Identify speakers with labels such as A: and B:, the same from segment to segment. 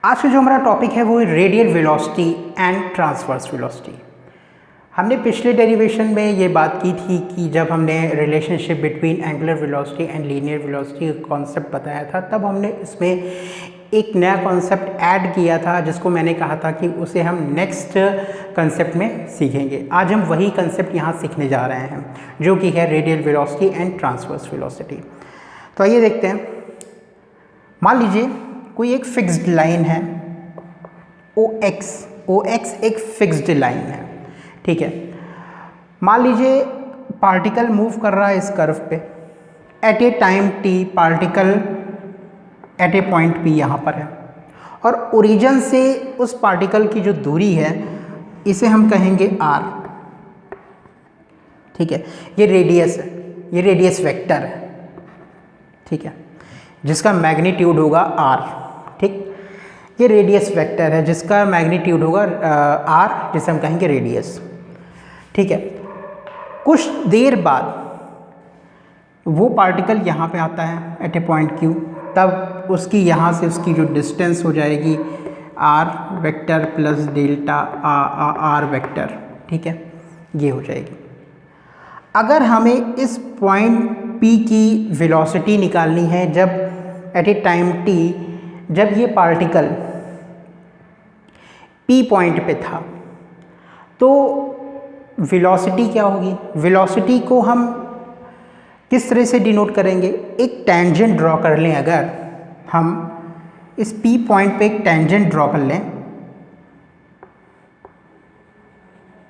A: आज का जो हमारा टॉपिक है वो है radial velocity and transverse velocity. हमने पिछले डेरिवेशन में ये बात की थी कि जब हमने relationship between angular velocity and linear velocity का कॉन्सेप्ट बताया था, तब हमने इसमें एक नया कॉन्सेप्ट ऐड किया था जिसको मैंने कहा था कि उसे हम नेक्स्ट कंसेप्ट में सीखेंगे। आज हम वही कंसेप्ट यहाँ सीखने जा रहे हैं जो कि है radial velocity and transverse velocity. तो आइए देखते हैं। मान लीजिए कोई एक फिक्स्ड लाइन है OX एक फिक्स्ड लाइन है, ठीक है। मान लीजिए पार्टिकल मूव कर रहा है इस कर्व पे at a time t, particle at a point P यहाँ पर है और ओरिजिन से उस पार्टिकल की जो दूरी है इसे हम कहेंगे r, ठीक है। ये रेडियस है, ये रेडियस वेक्टर है, ठीक है, जिसका मैग्नीट्यूड होगा r, ठीक। ये रेडियस वेक्टर है जिसका मैग्नीट्यूड होगा r, जिसे हम कहेंगे रेडियस, ठीक है। कुछ देर बाद वो पार्टिकल यहाँ पे आता है एट ए पॉइंट Q, तब उसकी यहाँ से उसकी जो डिस्टेंस हो जाएगी r vector plus delta r vector, ठीक है, ये हो जाएगी। अगर हमें इस पॉइंट P की वेलोसिटी निकालनी है जब एट ए टाइम t, जब ये पार्टिकल P पॉइंट पे था, तो वेलोसिटी क्या होगी? वेलोसिटी को हम किस तरह से डिनोट करेंगे? एक टेंजेंट ड्रॉ कर लें। अगर हम इस P पॉइंट पे एक टेंजेंट ड्रॉ कर लें,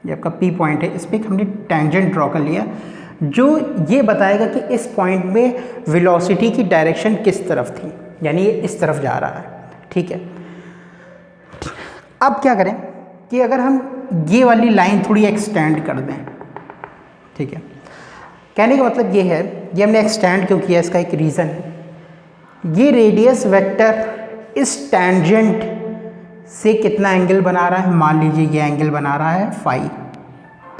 A: ये आपका P पॉइंट है, इस पर हमने टेंजेंट ड्रॉ कर लिया जो ये बताएगा कि इस पॉइंट में वेलोसिटी की डायरेक्शन किस तरफ थी, यानी ये इस तरफ जा रहा है, ठीक है। अब क्या करें कि अगर हम ये वाली लाइन थोड़ी एक्सटेंड कर दें, ठीक है। कहने का मतलब ये है, ये हमने एक्सटेंड क्यों किया, इसका एक रीज़न है। ये रेडियस वेक्टर इस टेंजेंट से कितना एंगल बना रहा है? मान लीजिए ये एंगल बना रहा है फाई,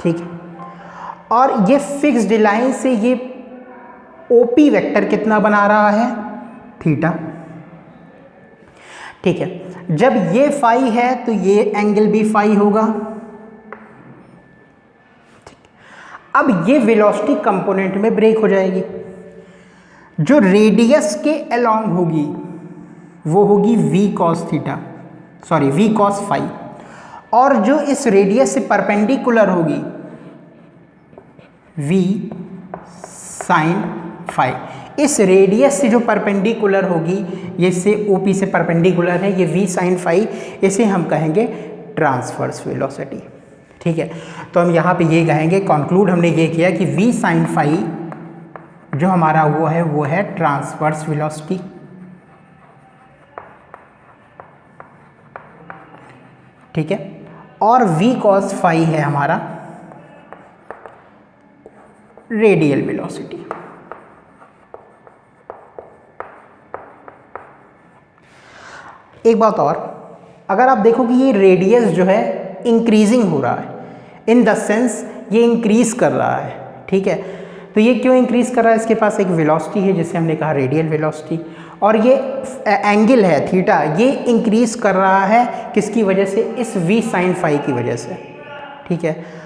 A: ठीक है। और ये फिक्स्ड लाइन से ये OP वेक्टर कितना बना रहा है? थीटा, ठीक है। जब ये फाई है तो ये एंगल भी फाई होगा, ठीक। अब ये वेलोसिटी कंपोनेंट में ब्रेक हो जाएगी। जो रेडियस के अलोंग होगी वो होगी V cos theta, sorry V cos phi, और जो इस रेडियस से परपेंडिकुलर होगी V sin फाई। इस रेडियस से जो परपेंडिकुलर होगी, ये से OP से परपेंडिकुलर है, ये V sin फाई, इसे हम कहेंगे ट्रांसवर्स वेलोसिटी, ठीक है। तो हम यहाँ पे ये कहेंगे, कंक्लूड हमने ये किया कि V sin फाई जो हमारा वो है ट्रांसवर्स वेलोसिटी, ठीक है। और V cos फाई है हमारा रेडियल वेलोसिटी। एक बात और, अगर आप देखो कि ये रेडियस जो है इंक्रीजिंग हो रहा है, इन द सेंस ये इंक्रीज कर रहा है, ठीक है। तो ये क्यों इंक्रीज कर रहा है? इसके पास एक वेलोसिटी है जिसे हमने कहा रेडियल वेलोसिटी, और ये एंगल है थीटा, ये इंक्रीज कर रहा है किसकी वजह से? इस V sin फाई की वजह से, ठीक है।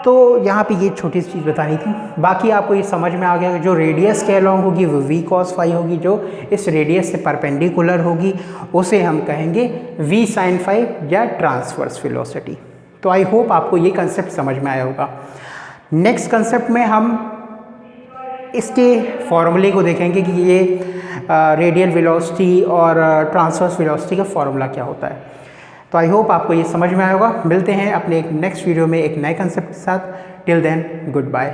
A: तो यहाँ पे ये छोटी सी चीज़ बतानी थी, बाकी आपको ये समझ में आ गया कि जो रेडियस के अलॉन्ग होगी वो V cos फाई होगी, जो इस रेडियस से परपेंडिकुलर होगी उसे हम कहेंगे V sin फाई या ट्रांसवर्स वेलोसिटी। तो आई होप आपको ये कंसेप्ट समझ में आया होगा। नेक्स्ट कंसेप्ट में हम इसके फॉर्मूले को देखेंगे कि ये रेडियल वेलोसिटी और ट्रांसवर्स वेलोसिटी का फॉर्मूला क्या होता है। तो आई होप आपको ये समझ में आया होगा। मिलते हैं अपने एक नेक्स्ट वीडियो में एक नए कंसेप्ट के साथ। Till then, good bye.